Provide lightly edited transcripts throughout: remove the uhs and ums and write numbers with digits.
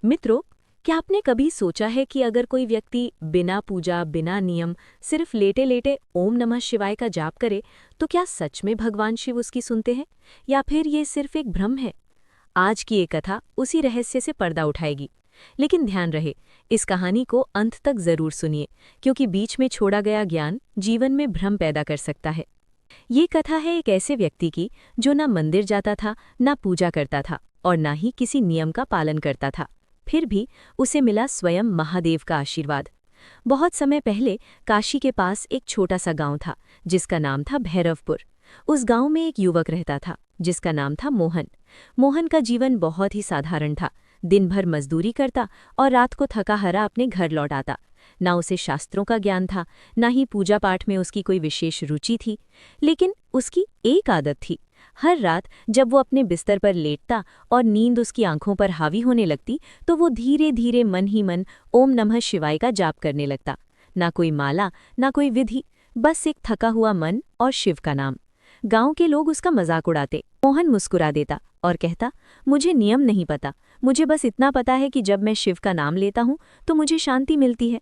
मित्रों, क्या आपने कभी सोचा है कि अगर कोई व्यक्ति बिना पूजा, बिना नियम, सिर्फ लेटे-लेटे ओम नमः शिवाय का जाप करे, तो क्या सच में भगवान शिव उसकी सुनते हैं? या फिर ये सिर्फ एक भ्रम है? आज की ये कथा उसी रहस्य से पर्दा उठाएगी। लेकिन ध्यान रहे, इस कहानी को अंत तक जरूर सुनिए, क्योंकि बीच में छोड़ा गया ज्ञान जीवन में भ्रम पैदा कर सकता है। ये कथा है एक ऐसे व्यक्ति की जो ना मंदिर जाता था, ना पूजा करता था और ना ही किसी नियम का पालन करता था। फिर भी उसे मिला स्वयं महादेव का आशीर्वाद। बहुत समय पहले काशी के पास एक छोटा सा गांव था, जिसका नाम था भैरवपुर। उस गांव में एक युवक रहता था, जिसका नाम था मोहन। मोहन का जीवन बहुत ही साधारण था। दिन भर मजदूरी करता और रात को थका हारा अपने घर लौट आता। ना उसे शास्त्रों का ज्ञान था, ना ही पूजा पाठ में उसकी कोई विशेष रुचि थी। लेकिन उसकी एक आदत थी। हर रात जब वो अपने बिस्तर पर लेटता और नींद उसकी आंखों पर हावी होने लगती, तो वो धीरे धीरे मन ही मन ओम नमः शिवाय का जाप करने लगता। ना कोई माला, ना कोई विधि, बस एक थका हुआ मन और शिव का नाम। गांव के लोग उसका मजाक उड़ाते। मोहन मुस्कुरा देता और कहता, मुझे नियम नहीं पता, मुझे बस इतना पता है कि जब मैं शिव का नाम लेता हूँ तो मुझे शांति मिलती है।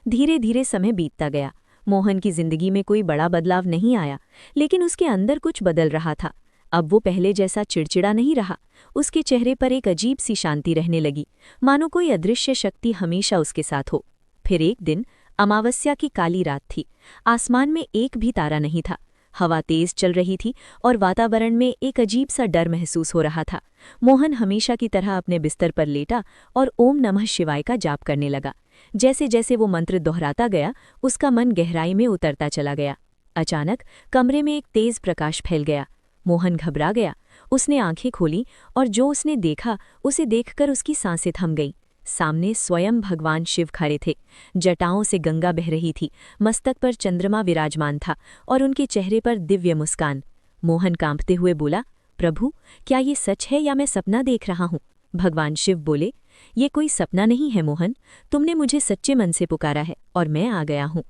धीरे धीरे समय बीतता गया। मोहन की जिंदगी में कोई बड़ा बदलाव नहीं आया, लेकिन उसके अंदर कुछ बदल रहा था। अब वो पहले जैसा चिड़चिड़ा नहीं रहा। उसके चेहरे पर एक अजीब सी शांति रहने लगी, मानो कोई अदृश्य शक्ति हमेशा उसके साथ हो। फिर एक दिन अमावस्या की काली रात थी। आसमान में एक भी तारा नहीं था। हवा तेज चल रही थी और वातावरण में एक अजीब सा डर महसूस हो रहा था। मोहन हमेशा की तरह अपने बिस्तर पर लेटा और ओम नमः शिवाय का जाप करने लगा। जैसे जैसे वो मंत्र दोहराता गया, उसका मन गहराई में उतरता चला गया। अचानक कमरे में एक तेज प्रकाश फैल गया। मोहन घबरा गया। उसने आंखें खोली और जो उसने देखा, उसे देखकर उसकी सांसें थम गईं। सामने स्वयं भगवान शिव खड़े थे। जटाओं से गंगा बह रही थी, मस्तक पर चंद्रमा विराजमान था और उनके चेहरे पर दिव्य मुस्कान। मोहन कांपते हुए बोला, प्रभु, क्या ये सच है या मैं सपना देख रहा हूँ? भगवान शिव बोले, ये कोई सपना नहीं है मोहन, तुमने मुझे सच्चे मन से पुकारा है और मैं आ गया हूँ।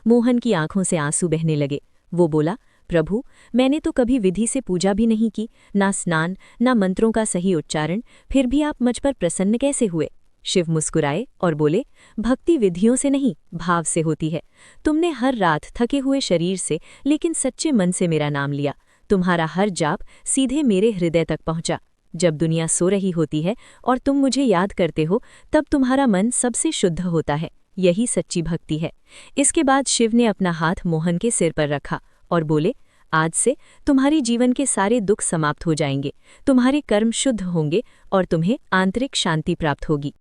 मोहन की आंखों से आंसू बहने लगे। वो बोला, प्रभु, मैंने तो कभी विधि से पूजा भी नहीं की, ना स्नान, ना मंत्रों का सही उच्चारण, फिर भी आप मुझ पर प्रसन्न कैसे हुए? शिव मुस्कुराए और बोले, भक्ति विधियों से नहीं, भाव से होती है। तुमने हर रात थके हुए शरीर से लेकिन सच्चे मन से मेरा नाम लिया। तुम्हारा हर जाप सीधे मेरे हृदय तक पहुंचा। जब दुनिया सो रही होती है और तुम मुझे याद करते हो, तब तुम्हारा मन सबसे शुद्ध होता है। यही सच्ची भक्ति है। इसके बाद शिव ने अपना हाथ मोहन के सिर पर रखा और बोले, आज से तुम्हारे जीवन के सारे दुख समाप्त हो जाएंगे, तुम्हारे कर्म शुद्ध होंगे और तुम्हें आंतरिक शांति प्राप्त होगी।